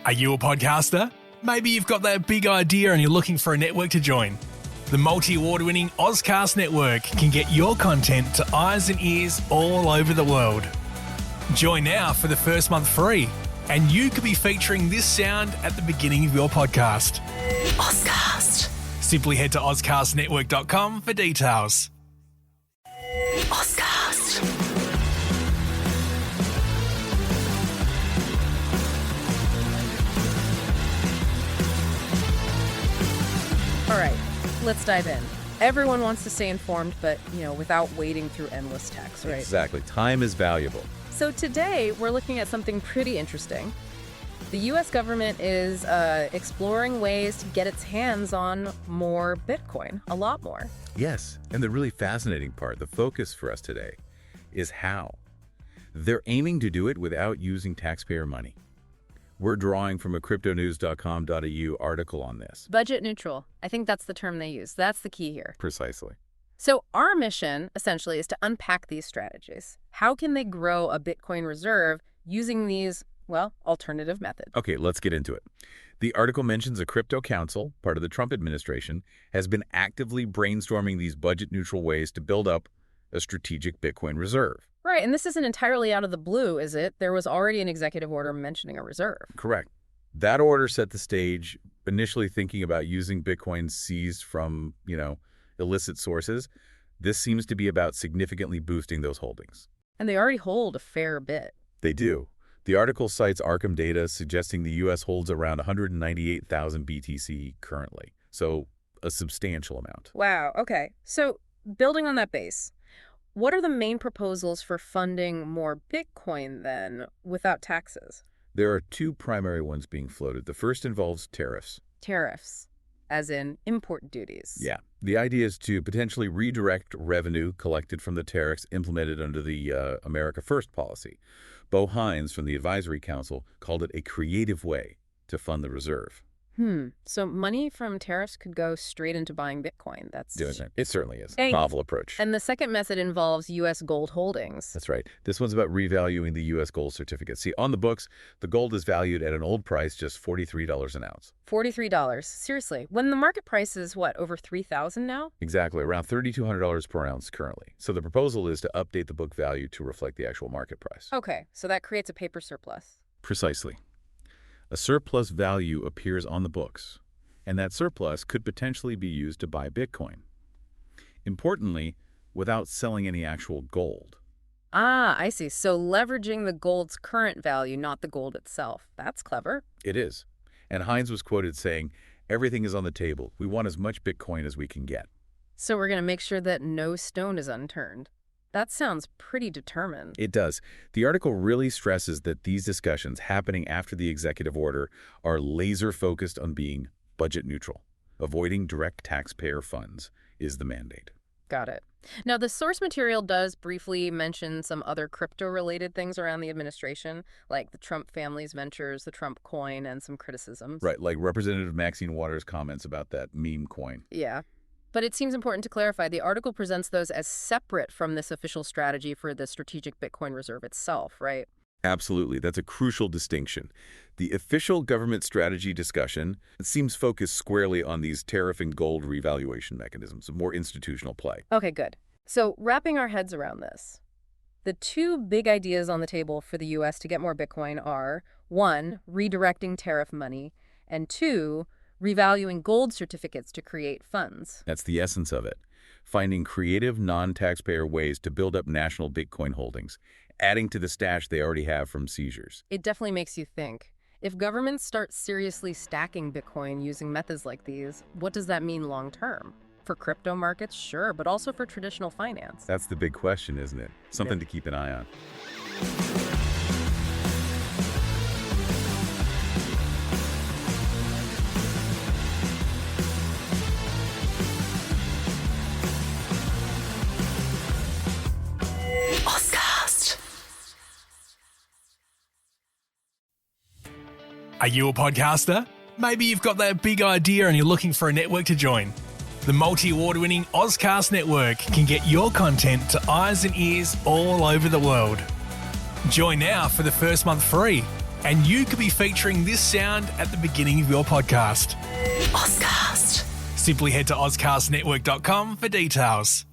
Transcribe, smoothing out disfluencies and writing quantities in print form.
Are you a podcaster? Maybe you've got that big idea and you're looking for a network to join. The multi-award-winning Ozcast network can get your content to eyes and ears all over the world. Join now for the first month free, and you could be featuring this sound at the beginning of your podcast. Ozcast. Simply head to ozcastnetwork.com for details. Ozcast. All right, let's dive in. Everyone wants to stay informed, but, without wading through endless text, right? Exactly. Time is valuable. So today, we're looking at something pretty interesting. The U.S. government is exploring ways to get its hands on more Bitcoin, a lot more. Yes, and the really fascinating part, the focus for us today, is how. They're aiming to do it without using taxpayer money. We're drawing from a cryptonews.com.au article on this. Budget neutral. I think that's the term they use. That's the key here. Precisely. So our mission, essentially, is to unpack these strategies. How can they grow a Bitcoin reserve using these, alternative methods? Okay, let's get into it. The article mentions a crypto council, part of the Trump administration, has been actively brainstorming these budget-neutral ways to build up a strategic Bitcoin reserve. Right, and this isn't entirely out of the blue, is it? There was already an executive order mentioning a reserve. Correct. That order set the stage, initially thinking about using Bitcoin seized from, illicit sources. This seems to be about significantly boosting those holdings. And they already hold a fair bit. They do. The article cites Arkham data suggesting the U.S. holds around 198,000 BTC currently, so a substantial amount. Wow, okay. So building on that base, what are the main proposals for funding more Bitcoin, then, without taxes? There are two primary ones being floated. The first involves tariffs. Tariffs, as in import duties. Yeah. The idea is to potentially redirect revenue collected from the tariffs implemented under the America First policy. Bo Hines from the Advisory Council called it a creative way to fund the reserve. So money from tariffs could go straight into buying Bitcoin. It certainly is. Novel approach. And the second method involves U.S. gold holdings. That's right. This one's about revaluing the U.S. gold certificates. See, on the books, the gold is valued at an old price, just $43 an ounce. $43. Seriously. When the market price is, over $3,000 now? Exactly. Around $3,200 per ounce currently. So the proposal is to update the book value to reflect the actual market price. Okay. So that creates a paper surplus. Precisely. A surplus value appears on the books, and that surplus could potentially be used to buy Bitcoin. Importantly, without selling any actual gold. Ah, I see. So leveraging the gold's current value, not the gold itself. That's clever. It is. And Hines was quoted saying, "Everything is on the table. We want as much Bitcoin as we can get." So we're going to make sure that no stone is unturned. That sounds pretty determined. It does. The article really stresses that these discussions happening after the executive order are laser-focused on being budget neutral. Avoiding direct taxpayer funds is the mandate. Got it. Now, the source material does briefly mention some other crypto-related things around the administration, like the Trump family's ventures, the Trump coin, and some criticisms. Right, like Representative Maxine Waters' comments about that meme coin. Yeah. But it seems important to clarify, the article presents those as separate from this official strategy for the strategic Bitcoin reserve itself, right? Absolutely. That's a crucial distinction. The official government strategy discussion seems focused squarely on these tariff and gold revaluation mechanisms, a more institutional play. Okay, good. So wrapping our heads around this, the two big ideas on the table for the U.S. to get more Bitcoin are, 1, redirecting tariff money, and 2, revaluing gold certificates to create funds. That's the essence of it. Finding creative, non-taxpayer ways to build up national Bitcoin holdings, adding to the stash they already have from seizures. It definitely makes you think. If governments start seriously stacking Bitcoin using methods like these, what does that mean long-term? For crypto markets, sure, but also for traditional finance. That's the big question, isn't it? Something to keep an eye on. Are you a podcaster? Maybe you've got that big idea and you're looking for a network to join. The multi-award-winning Ozcast network can get your content to eyes and ears all over the world. Join now for the first month free, And you could be featuring this sound at the beginning of your podcast. Ozcast. Simply head to ozcastnetwork.com for details.